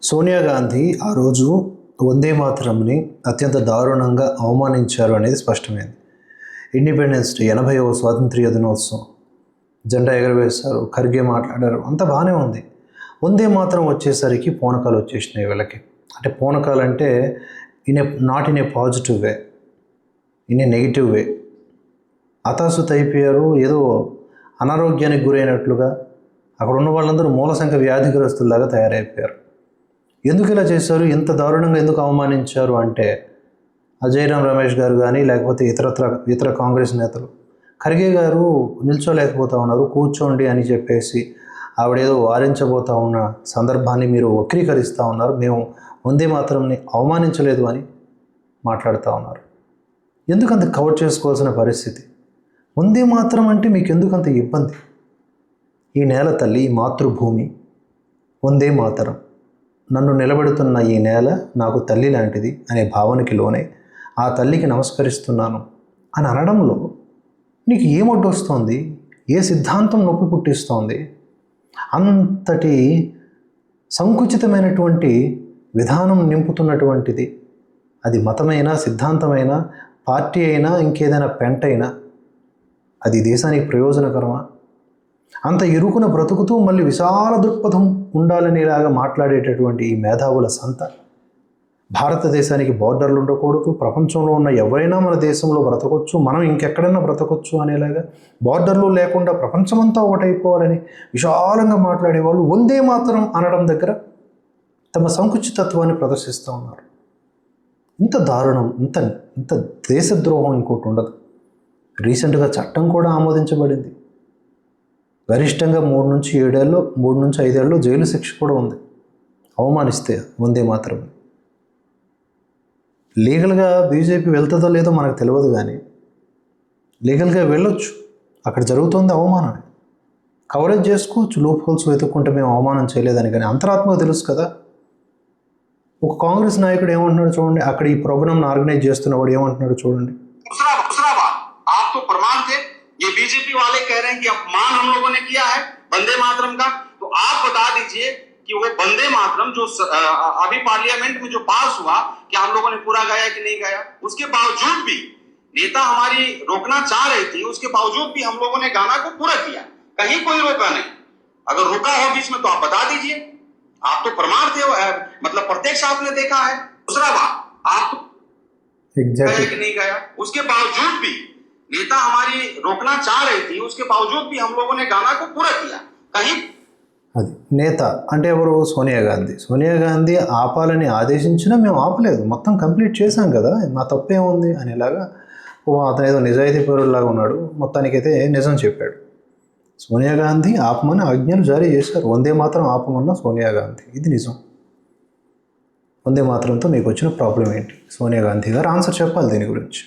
సోనియా గాంధీ ఆ రోజు వందే మాతరంని అత్యంత దారుణంగా అవమానించారు అనేది స్పష్టమైంది. ఇండిపెండెన్స్ డే 80వ స్వాతంత్ర్య దినోత్సవం జెండా ఎగరవేశారు, ఖర్గే మాట్లాడారు, అంత బాగానే ఉంది. వందే మాతరం వచ్చేసరికి పూనకాలు వచ్చేసినాయి వీళ్ళకి. అంటే పూనకాలు అంటే not in a positive way, in a negative way. హతాశుత అయిపోయారు, ఏదో అనారోగ్యానికి గురైనట్లుగా. అక్కడ ఉన్న వాళ్ళందరూ మూలసంఖ్య వ్యాధిగ్రస్తుల్లాగా తయారైపోయారు. ఎందుకు ఇలా చేశారు, ఎంత దారుణంగా ఎందుకు అవమానించారు అంటే జయరాం రమేష్ గారు కానీ లేకపోతే ఇతర కాంగ్రెస్ నేతలు ఖర్గే గారు నిల్చోలేకపోతా ఉన్నారు, కూర్చోండి అని చెప్పేసి ఆవిడేదో వారించబోతా ఉన్న సందర్భాన్ని మీరు వక్రీకరిస్తూ ఉన్నారు, మేము వందే మాతరంని అవమానించలేదు అని మాట్లాడుతూ ఉన్నారు. ఎందుకంత కవర్ చేసుకోవాల్సిన పరిస్థితి? వందే మాతరం అంటే మీకు ఎందుకంత ఇబ్బంది? ఈ నేల తల్లి, ఈ మాతృభూమి, వందే మాతరం, నన్ను నిలబెడుతున్న ఈ నేల నాకు తల్లి లాంటిది అనే భావనకి లోనే ఆ తల్లికి నమస్కరిస్తున్నాను అని అనడంలో నీకు ఏమొడ్డొస్తోంది? ఏ సిద్ధాంతం నొప్పి పుట్టిస్తోంది? అంతటి సంకుచితమైనటువంటి విధానం నింపుతున్నటువంటిది అది మతమైనా, సిద్ధాంతమైనా, పార్టీ అయినా, ఇంకేదైనా పెంటైనా అది దేశానికి ప్రయోజనకరమా? అంత ఇరుకున బ్రతుకుతూ మళ్ళీ విశాల దృక్పథం ఉండాలనేలాగా మాట్లాడేటటువంటి ఈ మేధావుల సంత. భారతదేశానికి బోర్డర్లు ఉండకూడదు, ప్రపంచంలో ఉన్న ఎవరైనా మన దేశంలో బ్రతకొచ్చు, మనం ఇంకెక్కడైనా బ్రతకొచ్చు అనేలాగా, బోర్డర్లు లేకుండా ప్రపంచమంతా ఒకటైపోవాలని విశాలంగా మాట్లాడేవాళ్ళు వందే మాతరం అనడం దగ్గర తమ సంకుచితత్వాన్ని ప్రదర్శిస్తూ ఉన్నారు. ఇంత దారుణం, ఇంత దేశద్రోహం ఇంకోటి ఉండదు. రీసెంట్గా చట్టం కూడా ఆమోదించబడింది. గరిష్టంగా 3 నుంచి 5 ఏళ్ళు జైలు శిక్ష కూడా ఉంది అవమానిస్తే వందే మాతరం. లీగల్గా బీజేపీ వెళ్తుందో లేదో మనకు తెలియదు, కానీ లీగల్గా వెళ్ళొచ్చు. అక్కడ జరుగుతుంది అవమానమే. కవరేజ్ చేసుకోవచ్చు, లూప్ హోల్స్ వెతుక్కుంటే మేము అవమానం చేయలేదని. కానీ అంతరాత్మకు తెలుసు కదా. ఒక కాంగ్రెస్ నాయకుడు ఏమంటున్నాడు చూడండి, అక్కడ ఈ ప్రోగ్రామ్ని ఆర్గనైజ్ చేస్తున్నవాడు ఏమంటున్నాడు చూడండి. ये बीजेपी वाले कह रहे हैं कि अपमान हम लोगों ने किया है वंदे मातरम का, तो आप बता दीजिए कि वो वंदे मातरम जो अभी पार्लियामेंट में जो पास हुआ, क्या हम लोगों ने पूरा गाया कि नहीं गाया? उसके बावजूद भी नेता हमारी रोकना चाह रही थी, उसके बावजूद भी हम लोगों ने गाना को पूरा किया, कहीं कोई रोका नहीं। अगर रोका हो बीच में तो आप बता दीजिए, आप तो प्रमाण थे, मतलब प्रत्यक्ष आपने देखा है। दूसरा बात, आप गाया कि नहीं गाया, उसके बावजूद भी नेता हमारी रोकना चाह रही थी, उसके बावजूद भी हम लोगों ने गाना को पूरा किया, कहीं అది నేత అంటే ఎవరు? సోనియా గాంధీ. సోనియా గాంధీ ఆపాలని ఆదేశించినా మేము ఆపలేదు, మొత్తం కంప్లీట్ చేశాం కదా, మా తప్పేముంది అనేలాగా అతను ఏదో నిజాయితీ పరులాగా ఉన్నాడు. మొత్తానికైతే నిజం చెప్పాడు. సోనియా గాంధీ ఆపమని ఆజ్ఞలు జారీ చేశారు, వందే మాత్రం ఆపమన్న సోనియా గాంధీ. ఇది నిజం. వందే మాత్రంతో మీకు వచ్చిన ప్రాబ్లం ఏంటి? సోనియా గాంధీ గారు ఆన్సర్ చెప్పాలి దీని గురించి.